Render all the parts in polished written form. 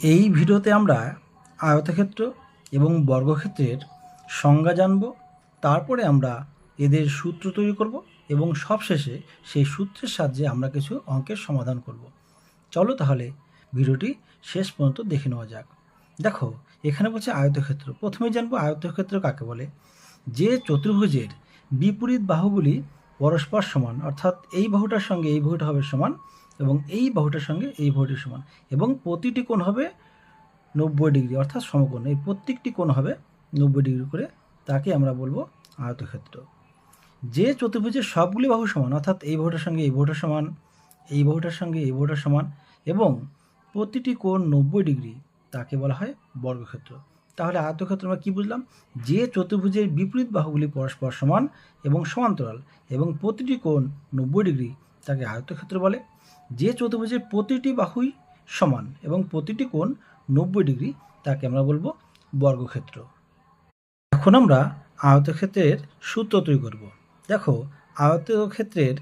এই ভিডিওতে আমরা আয়তক্ষেত্র এবং বর্গক্ষেত্রের সংজ্ঞা জানব, তারপরে আমরা এদের সূত্র তৈরি করব এবং সবশেষে সেই সূত্রের সাহায্যে আমরা কিছু অঙ্কের সমাধান করব। চলো তাহলে ভিডিওটি শেষ পর্যন্ত দেখে নেওয়া যাক। দেখো, এখানে বলছে আয়তক্ষেত্র। প্রথমে জানবো আয়তক্ষেত্র কাকে বলে। যে চতুর্ভুজের বিপরীত বাহুগুলি পরস্পর সমান, অর্থাৎ এই বাহুটার সঙ্গে এই বাহুটা হবে সমান এবং এই বাহুটার সঙ্গে এই বাহুটি সমান, এবং প্রতিটি কোণ হবে 90 ডিগ্রি, অর্থাৎ সমকোণ। এই প্রত্যেকটি কোণ হবে 90 ডিগ্রি করে, তাকে আমরা বলবো আয়তক্ষেত্র। যে চতুর্ভুজের সবগুলি বাহু সমান, অর্থাৎ এই বাহুটার সঙ্গে এই বাহুটা সমান, এই বাহুটার সঙ্গে এই বাহুটা সমান এবং প্রতিটি কোণ 90 ডিগ্রি, তাকে বলা হয় বর্গক্ষেত্র। তাহলে আয়তক্ষেত্র আমরা কী বুঝলাম? যে চতুর্ভুজের বিপরীত বাহুগুলি পরস্পর সমান এবং সমান্তরাল এবং প্রতিটি কোণ 90 ডিগ্রি, তাকে আয়তক্ষেত্র বলে। যে চতুর্ভুজের প্রতিটি বাহুই সমান এবং প্রতিটি কোণ 90 ডিগ্রি, তাকে আমরা বলবো বর্গক্ষেত্র। এখন আমরা আয়তক্ষেত্রের সূত্র তৈরি করব। দেখো, আয়তক্ষেত্রের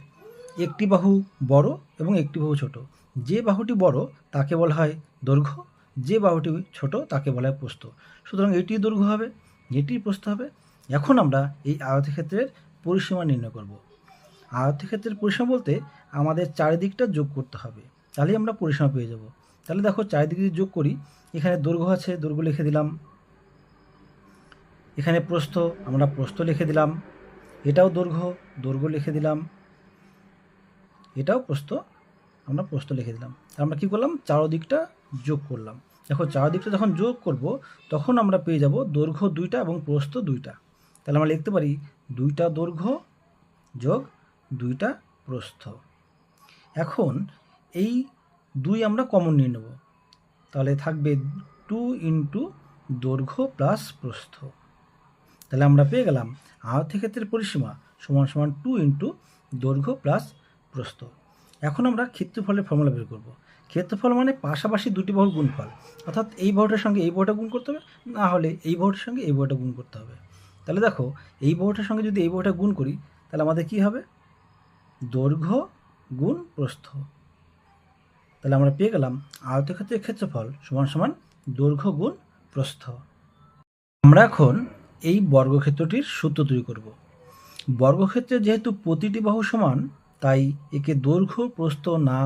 একটি বাহু বড় এবং একটি বাহু ছোট। যে বাহুটি বড় তাকে বলা হয় দৈর্ঘ্য, যে বাহুটি ছোট তাকে বলা হয় প্রস্থ। সুতরাং এটি দৈর্ঘ্য হবে, এটি প্রস্থ হবে। এখন আমরা এই আয়তক্ষেত্রের পরিসীমা নির্ণয় করব। আয়তক্ষেত্রের পরিসীমা বলতে আমাদের চারিদিকটা যোগ করতে হবে, তাহলেই আমরা পরিসীমা পেয়ে যাব। তাহলে দেখো, চারিদিকে যদি যোগ করি, এখানে দৈর্ঘ্য আছে, দৈর্ঘ্য লিখে দিলাম। এখানে প্রস্থ, আমরা প্রস্থ লিখে দিলাম। এটাও দৈর্ঘ্য, দৈর্ঘ্য লিখে দিলাম। এটাও প্রস্থ, আমরা প্রস্থ লিখে দিলাম। আমরা কি করলাম? চারদিকটা যোগ করলাম। দেখো, চারদিকটা যখন যোগ করব তখন আমরা পেয়ে যাব দৈর্ঘ্য 2টা এবং প্রস্থ 2টা। তাহলে আমরা লিখতে পারি 2টা দৈর্ঘ্য যোগ 2টা প্রস্থ। এখন এই 2 আমরা কমন নিয়ে নেব, তাহলে থাকবে 2 ইন্টু দৈর্ঘ্য প্লাস প্রস্থ। তাহলে আমরা পেয়ে গেলাম আয়তক্ষেত্রের পরিসীমা সমান সমান 2 ইন্টু দৈর্ঘ্য প্লাস প্রস্থ। এখন আমরা ক্ষেত্রফলের ফর্মুলা বের করব। ক্ষেত্রফল মানে পাশাপাশি দুটি বাহুর গুণফল, অর্থাৎ এই বাহুটার সঙ্গে এই বাহুটা গুণ করতে হবে, না হলে এই বাহুটার সঙ্গে এই বাহুটা গুণ করতে হবে। তাহলে দেখো, এই বাহুটার সঙ্গে যদি এই বাহুটা গুণ করি, তাহলে আমাদের কি হবে? দৈর্ঘ্য গুণ প্রস্থ। তাহলে আমরা পেয়ে গেলাম আয়তক্ষেত্রের ক্ষেত্রফল সমান সমান দৈর্ঘ্য গুণ প্রস্থ। আমরা এখন এই বর্গক্ষেত্রটির সূত্র তৈরি করব। বর্গক্ষেত্রে যেহেতু প্রতিটি বাহু সমান, তাই একে দৈর্ঘ্য প্রস্থ না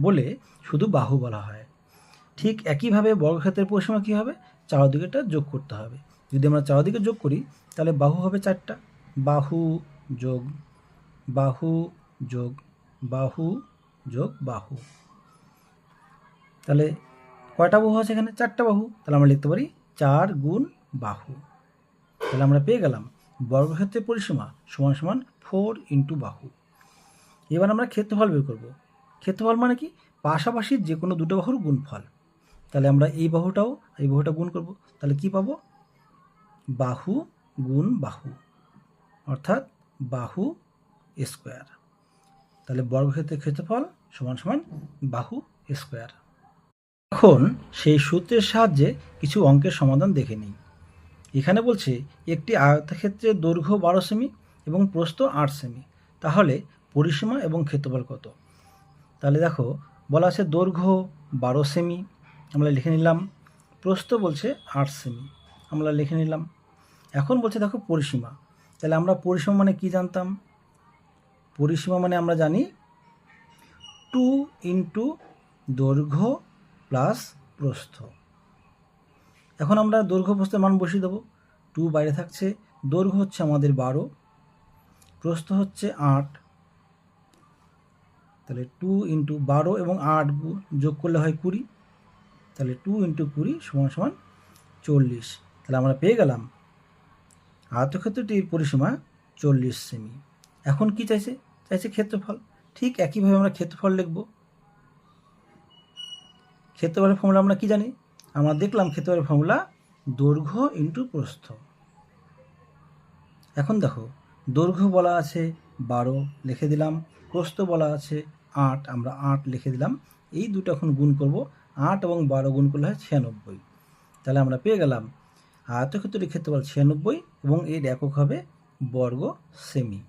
বলে শুধু বাহু বলা হয়। ঠিক একইভাবে বর্গক্ষেত্রের পরিসীমা কী হবে? চারদিকেটা যোগ করতে হবে। যদি আমরা চারদিকে যোগ করি, তাহলে বাহু হবে 4টা। বাহু যোগ বাহু যোগ বাহু যোগ বাহু। তাহলে কয়টা বাহু আছে এখানে? 4টা বাহু। তাহলে আমরা লিখতে পারি 4 গুণ বাহু। তাহলে আমরা পেয়ে গেলাম বর্গক্ষেত্রের পরিসীমা সমান সমান 4 ইন্টু বাহু। এবার আমরা ক্ষেত্রফল বের করব। ক্ষেত্রফল মানে কি? পাশাপাশি যে কোনো দুটো বাহুর গুণফল। তাহলে আমরা এই বাহুটাও এই বাহুটা গুণ করব, তাহলে কি পাবো? বাহু গুণ বাহু, অর্থাৎ বাহু স্কোয়ার। তাহলে বর্গক্ষেত্রের ক্ষেত্রফল সমান সমান বাহু স্কোয়ার। এখন সেই সূত্রের সাহায্যে কিছু অঙ্কের সমাধান দেখে নিই। এখানে বলছে একটি আয়তক্ষেত্রের দৈর্ঘ্য 12 সেমি এবং প্রস্থ 8 সেমি, তাহলে পরিসীমা এবং ক্ষেত্রফল কত? তাহলে দেখো, বলা আছে দৈর্ঘ্য 12 সেমি, আমরা লিখে নিলাম। প্রস্থ বলছে 8 সেমি, আমরা লিখে নিলাম। এখন বলছে দেখো পরিসীমা। তাহলে আমরা পরিসীমা মানে কি জানতাম? পরিসীমা মানে আমরা জানি 2 ইন্টু দৈর্ঘ্য প্লাস প্রস্থ। এখন আমরা দৈর্ঘ্য প্রস্থের মান বসিয়ে দেবো। 2 বাইরে থাকছে, দৈর্ঘ্য হচ্ছে আমাদের 12, প্রস্থ হচ্ছে 8। তাহলে 2 ইন্টু 12 এবং 8 যোগ করলে হয় 20। তাহলে 2 ইন্টু 20 সমান সমান 40। তাহলে আমরা পেয়ে গেলাম আয়তক্ষেত্রটির পরিসীমা 40 সেমি। এখন কি চাইছে? চাইছে ক্ষেত্রফল। ঠিক একইভাবে আমরা ক্ষেত্রফল লিখব। ক্ষেত্রফলের ফর্মুলা আমরা কি জানি? আমরা দেখলাম ক্ষেত্রফলের ফর্মুলা দৈর্ঘ্য ইন্টু প্রস্থ। এখন দেখো, দৈর্ঘ্য বলা আছে 12, লিখে দিলাম। প্রস্থ বলা আছে 8, আমরা 8 লিখে দিলাম। এই দুটো এখন গুণ করব, 8 এবং 12 গুণ করলে হয় 96। তাহলে আমরা পেয়ে গেলাম আয়তক্ষেত্রটির ক্ষেত্রফল 96 এবং এর একক হবে বর্গ সেমি।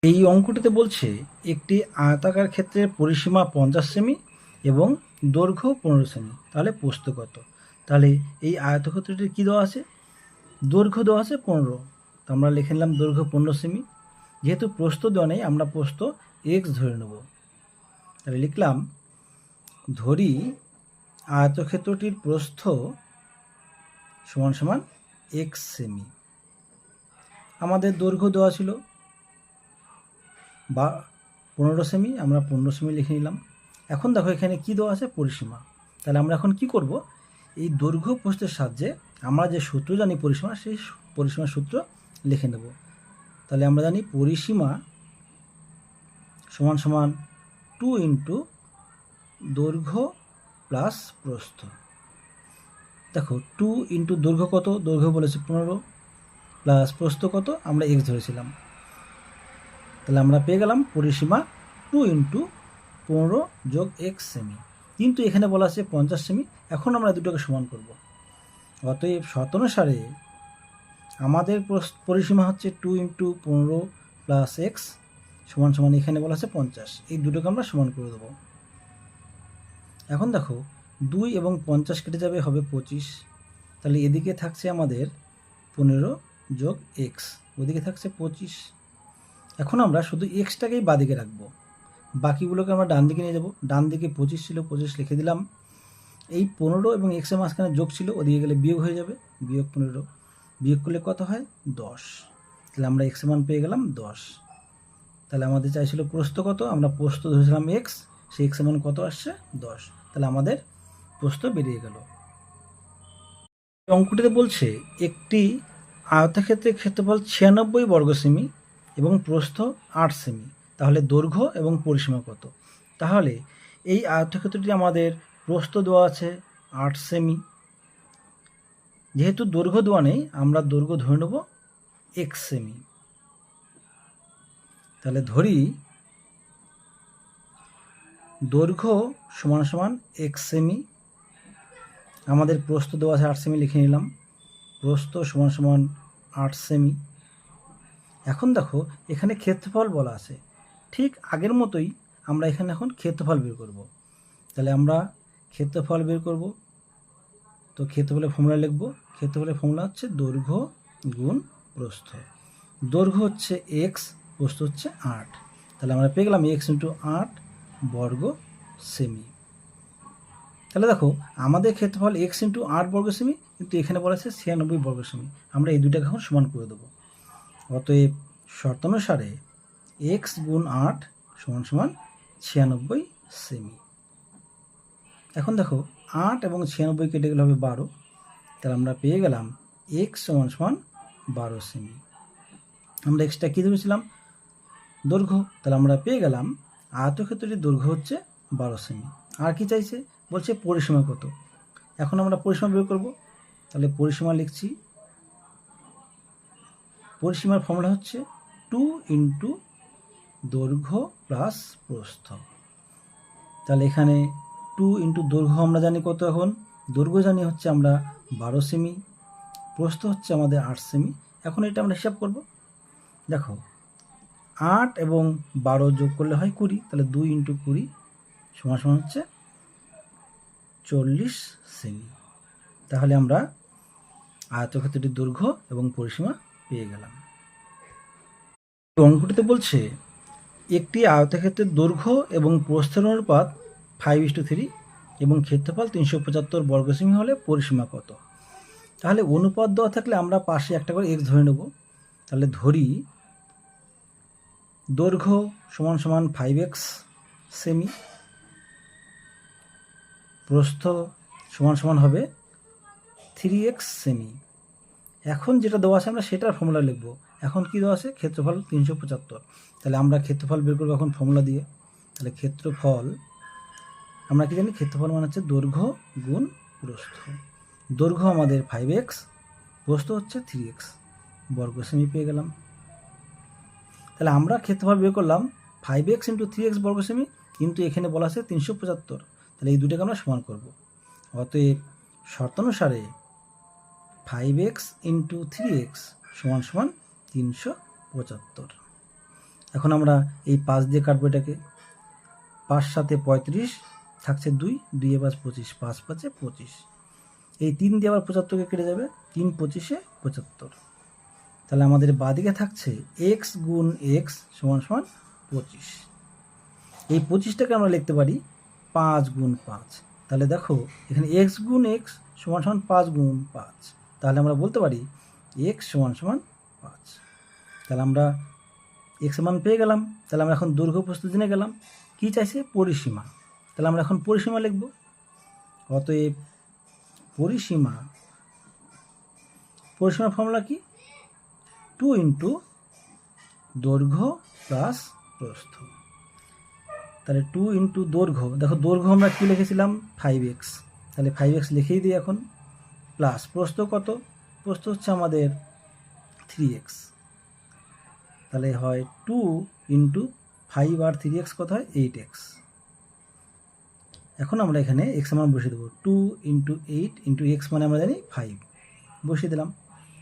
এই অঙ্কটিতে বলছে একটি আয়তাকার ক্ষেত্রের পরিসীমা 50 সেমি এবং দৈর্ঘ্য 15 সেমি, তাহলে প্রস্থ কত? তাহলে এই আয়তক্ষেত্রটির কী দেওয়া আছে? দৈর্ঘ্য দেওয়া আছে 15, তো আমরা লিখে নিলাম দৈর্ঘ্য 15 সেমি। যেহেতু প্রস্থ দেওয়া নেই, আমরা প্রস্থ এক্স ধরে নেব। তাহলে লিখলাম ধরি আয়তক্ষেত্রটির প্রস্থ সমান সমান এক্স সেমি। আমাদের দৈর্ঘ্য দেওয়া ছিল 15 সেমি, আমরা 15 সেমি লিখে নিলাম। এখন দেখো এখানে কি দেওয়া আছে? পরিসীমা। তাহলে আমরা এখন কি করব? এই দৈর্ঘ্য প্রস্থের সাহায্যে আমরা যে সূত্র জানি পরিসীমা, সেই পরিসীমার সূত্র লিখে নেব। তাহলে আমরা জানি পরিসীমা সমান সমান 2 ইন্টু দৈর্ঘ্য প্লাস প্রস্থ। দেখো 2 ইন্টু দৈর্ঘ্য কত? দৈর্ঘ্য বলেছে 15, প্লাস প্রস্থ কত? আমরা এক্স ধরেছিলাম। তাহলে আমরা পেয়ে গেলাম পরিসীমা 2 ইন্টু 15 যোগ এক্স সেমি। কিন্তু এখানে বলা আছে 50 সেমি। এখন আমরা দুটোকে সমান করব। অতএব শর্তানুসারে আমাদের পরিসীমা হচ্ছে 2 ইন্টু 15 প্লাস এক্স সমান সমান, এখানে বলা আছে 50। এই দুটোকে আমরা সমান করে দেবো। এখন দেখো 2 এবং 50 কেটে যাবে, হবে 25। তাহলে এদিকে থাকছে আমাদের 15 যোগ এক্স, ওদিকে থাকছে 25। এখন আমরা শুধু এক্সটাকেই বাদিকে রাখবো, বাকিগুলোকে আমরা ডান দিকে নিয়ে যাব। ডান দিকে 25 ছিল, 25 লিখে দিলাম। এই 15 এবং এক্সের মাঝখানে যোগ ছিল, ওদিকে গেলে বিয়োগ হয়ে যাবে। বিয়োগ 15, বিয়োগ করলে কত হয়? 10। তাহলে আমরা এক্সের মান পেয়ে গেলাম 10। তাহলে আমাদের চাইছিল প্রস্থ কত? আমরা প্রস্থ ধরেছিলাম এক্স, সেই এক্সের মান কত আসছে? 10। তাহলে আমাদের প্রস্থ বেরিয়ে গেল। অঙ্কটিতে বলছে একটি আয়তক্ষেত্রের ক্ষেত্রফল 96 বর্গ সেমি এবং প্রস্থ 8 সেমি, তাহলে দৈর্ঘ্য এবং পরিসীমা কত? তাহলে এই আয়তক্ষেত্রটি আমাদের প্রস্থ দেওয়া আছে 8 সেমি, যেহেতু দৈর্ঘ্য দেওয়া নেই, আমরা দৈর্ঘ্য ধরে নেব এক্স সেমি। তাহলে ধরি দৈর্ঘ্য সমান সমান এক্স সেমি, আমাদের প্রস্থ দেওয়া আছে 8 সেমি, লিখে নিলাম প্রস্থ সমান সমান 8 সেমি। এখন দেখো এখানে ক্ষেত্রফল বলা আছে, ঠিক আগের মতোই আমরা এখানে এখন ক্ষেত্রফল বের করব। তাহলে আমরা ক্ষেত্রফল বের করব। তো ক্ষেত্রফলের ফর্মুলা লিখব। ক্ষেত্রফলের ফর্মুলা হচ্ছে দৈর্ঘ্য গুণ প্রস্থ। দৈর্ঘ্য হচ্ছে এক্স, প্রস্থ হচ্ছে 8। তাহলে আমরা পেয়ে গেলাম এক্স ইন্টু 8 বর্গ সেমি। তাহলে দেখো আমাদের ক্ষেত্রফল এক্স ইন্টু 8 বর্গ সেমি, কিন্তু এখানে বলা আছে 96 বর্গ সেমি। আমরা এই দুটাকে এখন সমান করে দেবো। অতএব শর্তানুসারে এক্স গুণ 8 সমান সমান 96 সেমি। এখন দেখো 8 এবং 96 কেটে গেলে হবে 12। তাহলে আমরা পেয়ে গেলাম এক্স সমান সমান 12 সেমি। আমরা এক্সটা কী ধরেছিলাম? দৈর্ঘ্য। তাহলে আমরা পেয়ে গেলাম আয়তক্ষেত্রটির দৈর্ঘ্য হচ্ছে 12 সেমি। আর কি চাইছে? বলছে পরিসীমা কত। এখন আমরা পরিসীমা বের করব। তাহলে পরিসীমা লিখছি। পরিসীমার ফর্মুলা হচ্ছে 2 ইন্টু দৈর্ঘ্য প্লাস প্রস্থ। তাহলে এখানে 2 ইন্টু দৈর্ঘ্য আমরা জানি কত, এখন দৈর্ঘ্য জানি হচ্ছে আমরা 12 সেমি, প্রস্থ হচ্ছে আমাদের 8 সেমি। এখন এটা আমরা হিসাব করব। দেখো 8 এবং 12 যোগ করলে হয় 20, তাহলে 2 ইন্টু 20 সমান সমান হচ্ছে 40 সেমি। তাহলে আমরা আয়তক্ষেত্রটির দৈর্ঘ্য এবং পরিসীমা পেয়ে গেলাম। অঙ্কটিতে বলছে একটি আয়তক্ষেত্রের দৈর্ঘ্য এবং প্রস্থের অনুপাত 5:3 এবং ক্ষেত্রফল 375 বর্গ সেমি হলে পরিসীমা কত? তাহলে অনুপাত দেওয়া থাকলে আমরা পাশে একটা করে এক্স ধরে নেব। তাহলে ধরি দৈর্ঘ্য সমান সমান 5x সেমি, প্রস্থ সমান সমান হবে 3x সেমি। এখন যেটা দেওয়া আছে আমরা সেটার ফর্মুলা লিখব। এখন কি দেওয়া আছে? ক্ষেত্রফল 375। তাহলে আমরা ক্ষেত্রফল বের করবো এখন ফর্মুলা দিয়ে। তাহলে ক্ষেত্রফল আমরা কি জানি? ক্ষেত্রফল মানে হচ্ছে দৈর্ঘ্য গুণ প্রস্থ। দৈর্ঘ্য আমাদের 5x, প্রস্থ হচ্ছে 3x, বর্গ সেমি পেয়ে গেলাম। তাহলে আমরা ক্ষেত্রফল বের করলাম 5x ইন্টু 3x বর্গ সেমি, কিন্তু এখানে বলা আছে 375। তাহলে এই দুটাকে আমরা সমান করব। অতএব শর্তানুসারে 5x ইন্টু 3x সমান সমান 375। এখন আমরা এই 5 দিয়ে কাটবো এটাকে, 5 সাথে 35, থাকছে 2, 2 এ 5 25, 5 5 25, এই 3 দিয়ে আবার 75কে কেটে যাবে, 3 25 75। তাহলে আমাদের বাঁদিকে থাকছে এক্স গুণ এক্স সমান সমান 25। এই 25টাকে আমরা লিখতে পারি 5 গুণ 5। তাহলে দেখো এখানে এক্স গুণ এক্স সমান সমান 5 গুণ 5, তাহলে আমরা বলতে পারি এক্স সমান সমান 5। তাহলে আমরা এক্স মান পেয়ে গেলাম। তাহলে আমরা এখন দৈর্ঘ্য প্রস্থ জেনে গেলাম। কি চাইছে? পরিসীমা। তাহলে আমরা এখন পরিসীমা লিখব। অতএব পরিসীমার ফর্মুলা কি? 2 ইন্টু দৈর্ঘ্য প্লাস প্রস্থ। তাহলে 2 ইন্টু দৈর্ঘ্য, দেখো দৈর্ঘ্য আমরা কী লিখেছিলাম? 5x, তাহলে 5x লিখেই দিই এখন, প্লাস প্রস্থ কত? প্রস্থ হচ্ছে আমাদের 3x, তাহলে হয় 2 ইন্টু 5 আর 3x কত হয়? 8x। এখন আমরা এখানে x মান বসিয়ে দেবো, 2 ইন্টু 8 ইন্টু এক্স মানে আমরা জানি 5, বসিয়ে দিলাম।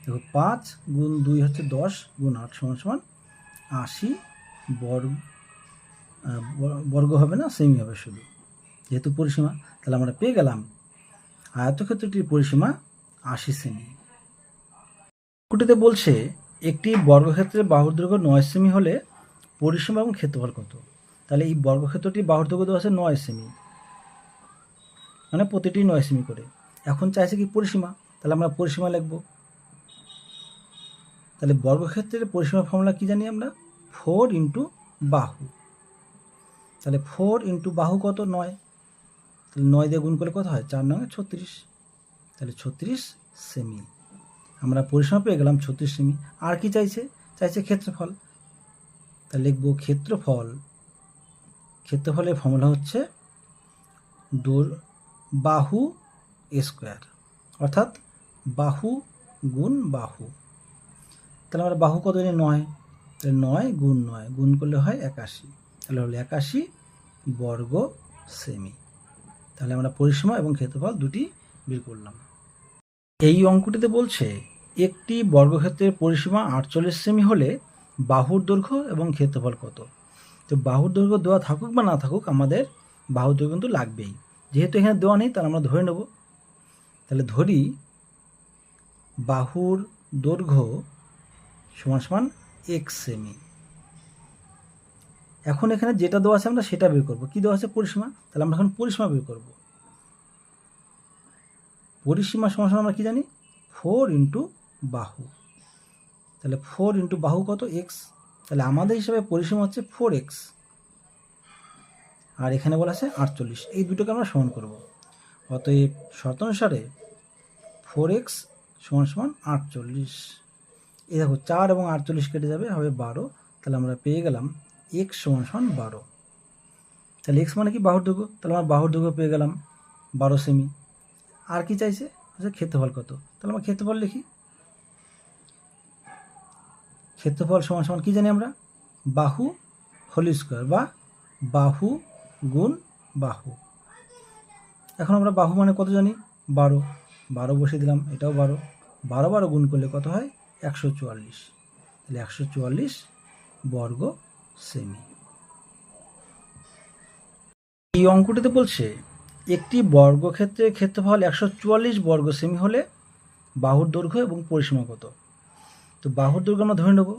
দেখো 5 গুণ 2 হচ্ছে 10 গুণ 8 সমান সমান 80 বর্গ হবে না, সেমি হবে শুধু, যেহেতু পরিসীমা। তাহলে আমরা পেয়ে গেলাম আয়তক্ষেত্রটির পরিসীমা 80 সেমি। কুটিতে বলছে একটি বর্গক্ষেত্রের বাহুর দৈর্ঘ্য 9 সেমি হলে পরিসীমা এবং ক্ষেত্রফল কত? তাহলে এই বর্গক্ষেত্রটির বাহুর দৈর্ঘ্য দেওয়া আছে 9 সেমি, মানে প্রতিটি 9 সেমি করে। এখন চাইছে কি? পরিসীমা। তাহলে আমরা পরিসীমা লিখব। তাহলে বর্গক্ষেত্রের পরিসীমা ফর্মুলা কি জানি আমরা? 4 ইন্টু বাহু। তাহলে 4 ইন্টু বাহু কত? 9। তাহলে 9 দিয়ে গুণ করলে কত হয়? 4 9 36, তাহলে 36 সেমি। আমরা পরিসীমা পেয়ে গেলাম 36 সেমি। আর কি চাইছে? চাইছে ক্ষেত্রফল। তাহলে লিখব ক্ষেত্রফল। ক্ষেত্রফলের ফর্মুলা হচ্ছে বাহু স্কোয়ার, অর্থাৎ বাহু গুণ বাহু। তাহলে আমরা বাহু কত জানি? 9, তাহলে 9 গুণ 9 গুণ করলে হয় 81, তাহলে হলো 81 বর্গ সেমি। তাহলে আমরা পরিসীমা এবং ক্ষেত্রফল দুটি বের করলাম। এই অঙ্কটিতে বলছে একটি বর্গক্ষেত্রের পরিসীমা 48 সেমি হলে বাহুর দৈর্ঘ্য এবং ক্ষেত্রফল কত? তো বাহুর দৈর্ঘ্য দেওয়া থাকুক বা না থাকুক, আমাদের বাহুর দৈর্ঘ্য কিন্তু লাগবেই। যেহেতু এখানে দেওয়া নেই, তাহলে আমরা ধরে নেব। তাহলে ধরি বাহুর দৈর্ঘ্য সমান সমান x সেমি। এখন এখানে যেটা দেওয়া আছে আমরা সেটা বের করবো। কি দেওয়া আছে? পরিসীমা। তাহলে আমরা এখন পরিসীমা বের করব। পরিসীমা সমান সমান আমরা কি জানি? 4 ইন্টু বাহু। তাহলে 4 ইন্টু বাহু কত? x। তাহলে আমাদের হিসাবে পরিসীমা হচ্ছে 4x, আর এখানে বলা আছে 48। এই দুটোকে আমরা সমান করব। অতএব শর্ত অনুসারে 4x সমান সমান 48। এই দেখো 4 এবং 48 কেটে যাবে, হবে 12। তাহলে আমরা পেয়ে গেলাম x সমান সমান 12। তাহলে x মানে কি? বাহুর দৈর্ঘ্য। তাহলে আমরা বাহুর দৈর্ঘ্য পেয়ে গেলাম 12 সেমি। আর কি চাইছে? ক্ষেত্রফল কত? তাহলে আমরা ক্ষেত্রফল লিখি। ক্ষেত্রফল সমান সমান কি জানি আমরা? বাহু হোল স্কোয়ার, বা বাহু গুণ বাহু। এখন আমরা বাহু মানে কত জানি? 12, 12 বসিয়ে দিলাম, এটাও 12, 12 12 গুণ করলে কত হয়? 144, তাহলে 144 বর্গ সেমি। এই অঙ্কটিতে বলছে একটি বর্গক্ষেত্রের ক্ষেত্রফল 144 বর্গ সেমি হলে বাহুর দৈর্ঘ্য এবং পরিসীমা কত? তো বাহুর দৈর্ঘ্য আমরা ধরে নেব।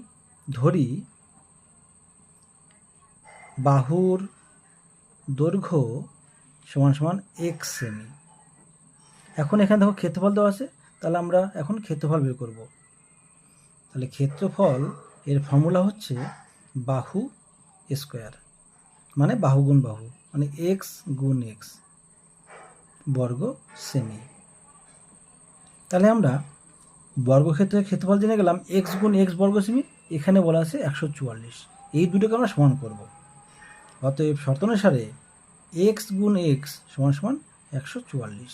ধরি বাহুর দৈর্ঘ্য সমান সমান x সেমি। এখন এখানে দেখো ক্ষেত্রফল দেওয়া আছে, তাহলে আমরা এখন ক্ষেত্রফল বের করব। তাহলে ক্ষেত্রফল এর ফর্মুলা হচ্ছে বাহু স্কোয়ার, মানে বাহু গুণ বাহু, মানে x গুণ x বর্গ সেমি। তাহলে আমরা বর্গক্ষেত্রের ক্ষেত্রফল জেনে গেলাম x গুণ x বর্গ সেমি। এখানে বলা আছে 144, এই দুটোকে আমরা সমান করব। অতএব শর্ত অনুসারে x গুণ x সমান সমান 144।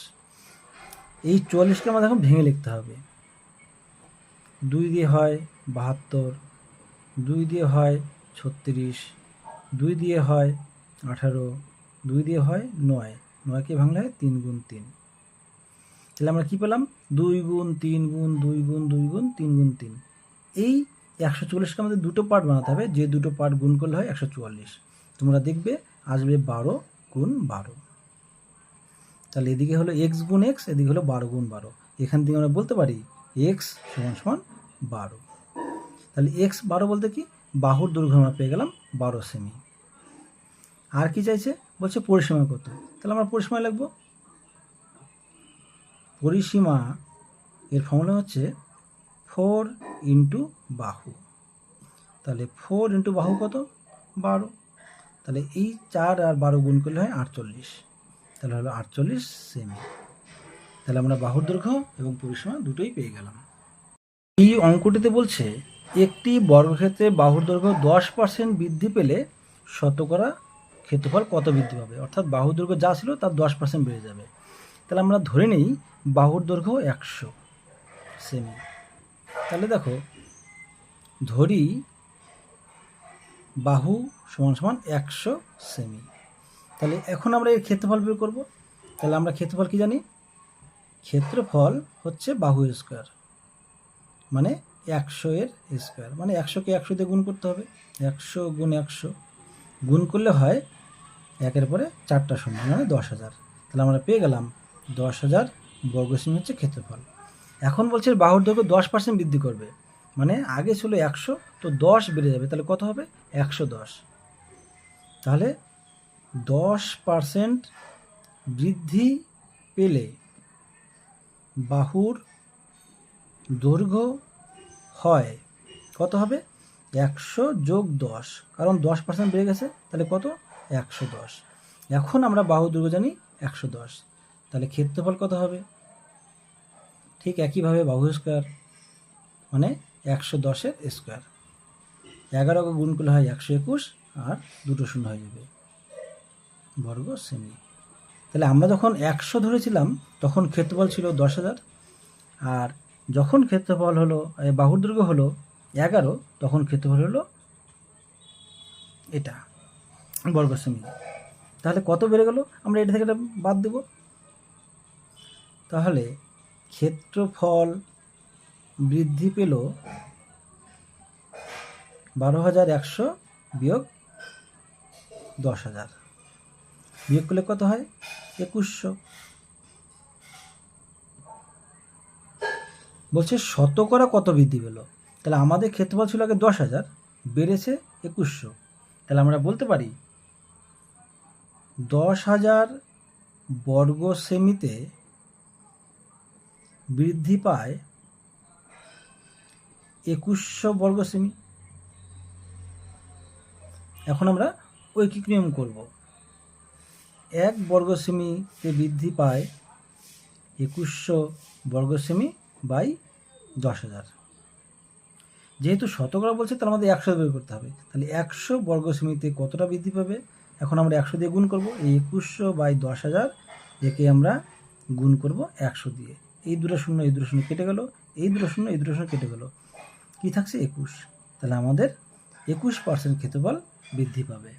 এই 44কে আমাদের এখন ভেঙে লিখতে হবে। 2 দিয়ে হয় 72, 2 দিয়ে হয় 36, 2 দিয়ে হয় 18, 2 দিয়ে হয় 9, 9কে ভাঙলে হয় 3 গুণ 3। তাহলে আমরা কি পেলাম? 2 গুণ 3 গুণ 2 গুণ 2 গুণ 3 গুণ 3। এই 144কে আমাদের দুটো পার্ট বানাতে হবে, যে দুটো পার্ট গুণ করলে হয় 144। তোমরা দেখবে আসবে 12 গুণ 12। তাহলে এদিকে হলো এক্স গুণ এক্স, এদিকে হলো 12 গুণ 12। এখান থেকে আমরা বলতে পারি এক্স সমান সমান 12। তাহলে এক্স 12 বলতে কি, বাহুর দৈর্ঘ্য আমরা পেয়ে গেলাম 12 সেমি। আর কি চাইছে, বলছে পরিসীমা কত। তাহলে আমরা পরিসীমা লিখব। পরিসীমা এর ফর্মুলা হচ্ছে 4 ইন্টু বাহু। তাহলে 4 ইন্টু বাহু কত, 12। তাহলে এই 4 আর 12 গুণ করলে হয় 48। তাহলে হলো 48 সেমি। তাহলে আমরা বাহুর দৈর্ঘ্য এবং পরিসীমা দুটোই পেয়ে গেলাম। এই অঙ্কটিতে বলছে একটি বর্গক্ষেত্রে বাহুর দৈর্ঘ্য 10% বৃদ্ধি পেলে শতকরা ক্ষেত্রফল কত বৃদ্ধি পাবে, অর্থাৎ বাহুর দৈর্ঘ্য যা ছিল তার 10% বেড়ে যাবে। তাহলে আমরা ধরে নিই বাহুর দৈর্ঘ্য 100 সেমি। তাহলে দেখো, ধরি বাহু সমান সমান 100 সেমি। তাহলে এখন আমরা এর ক্ষেত্রফল বের করব। তাহলে আমরা ক্ষেত্রফল কি জানি, ক্ষেত্রফল হচ্ছে বাহু স্কোয়ার, মানে 100 এর স্কোয়ার, মানে 100কে 100 দিয়ে গুণ করতে হবে। 100 গুণ 100 গুণ করলে হয় 1-এর পরে 4টা শূন্য, মানে 10,000। তাহলে আমরা পেয়ে গেলাম 10,000 বর্গ সেমি হচ্ছে ক্ষেত্রফল। এখন বলছে বাহুর দৈর্ঘ্য 10% বৃদ্ধি করবে, মানে আগে ছিল 100, তো 10 বেড়ে যাবে। তাহলে কত হবে, 110। তাহলে 10% বৃদ্ধি পেলে বাহুর দৈর্ঘ্য হয় কত হবে, 100 যোগ 10, কারণ 10% বেড়ে গেছে। তাহলে কত, 110। এখন আমরা বাহুর দৈর্ঘ্য জানি 110, তাহলে ক্ষেত্রফল কত হবে, ঠিক একইভাবে বাহু স্কোয়ার, মানে 110-এর স্কোয়ার। 11কে গুণ করলে হয় 121, আর দুটো শূন্য হয়ে যাবে, বর্গ সেমি। তাহলে আমরা যখন 100 ধরেছিলাম তখন ক্ষেত্রফল ছিল 10,000, আর যখন ক্ষেত্রফল হলো বাহুর দৈর্ঘ্য হলো 11, তখন ক্ষেত্রফল হলো এটা, বর্গ সেমি। তাহলে কত বেড়ে গেল, আমরা এটা থেকে এটা বাদ দেব। তাহলে ক্ষেত্রফল বৃদ্ধি পেল 12,100 বিয়োগ 10,000, বিয়োগ করলে কত হয়, 2100। বলছে শতকরা কত বৃদ্ধি পেল। তাহলে আমাদের ক্ষেত্রফল ছিল আগে 10,000, বেড়েছে 2100। তাহলে আমরা বলতে পারি 10,000 বর্গ সেমিতে বৃদ্ধি পায় 2100 বর্গ সেমি। এখন আমরা ঐকিক নিয়ম করব। 1 বর্গ সেমিতে বৃদ্ধি পায় 2100 বর্গ সেমি বাই 10,000। যেহেতু শতকরা বলছে তার মধ্যে 100 বের করতে হবে। তাহলে 100 বর্গ সেমিতে কতটা বৃদ্ধি পাবে, এখন আমরা 100 দিয়ে গুণ করব। এই 2100 বাই 10,000, একে আমরা গুণ করব 100 দিয়ে। এই দুটো শূন্য এই দুটো শূন্য কেটে গেল, এই দুটো শূন্য এই দুটো শূন্য কেটে গেল, কি থাকছে 21। তাহলে আমাদের 21% ক্ষেত্রফল বৃদ্ধি পাবে।